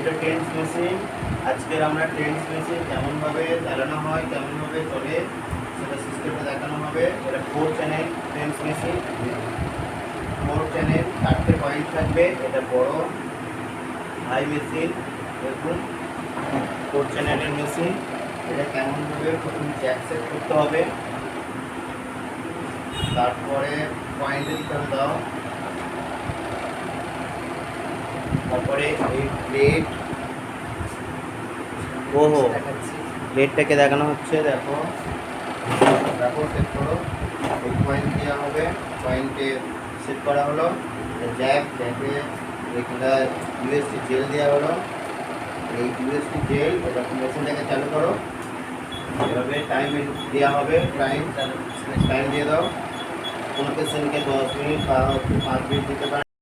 এটা tense machine. আজকের আমরা টেন্স মেশিন কেমনভাবে চালানো হয়, কেমনভাবে চলে সেটা সিস্টেমটা দেখানো হবে। এটা 4 চ্যানেল টেন্স মেশিন, 4 চ্যানেল, 4টে পয়েন্ট থাকবে। এটা বড় হাই মেশিন, দেখুন 4 চ্যানেলের মেশিন। এটা কেমনভাবে প্রথম জ্যাক সেট করতে হবে, তারপরে পয়েন্টে দিতে হবে দাও, তারপরে এই প্লেট, ওহো প্লেটটাকে দেখানো হচ্ছে, দেখো দেখো সেট করো। এই পয়েন্ট দেওয়া হবে, পয়েন্টে সেট করা হলো। জ্যাকে এখানে ইউএসবি জেল দেওয়া হলো। এই ইউএসবি জেল এটা মেশিনটাকে চালু করো। এভাবে টাইম দেওয়া হবে, টাইম দিয়ে দাও। কোনো পেশেন্টকে 10 মিনিট বা 5 মিনিট দিতে পারে।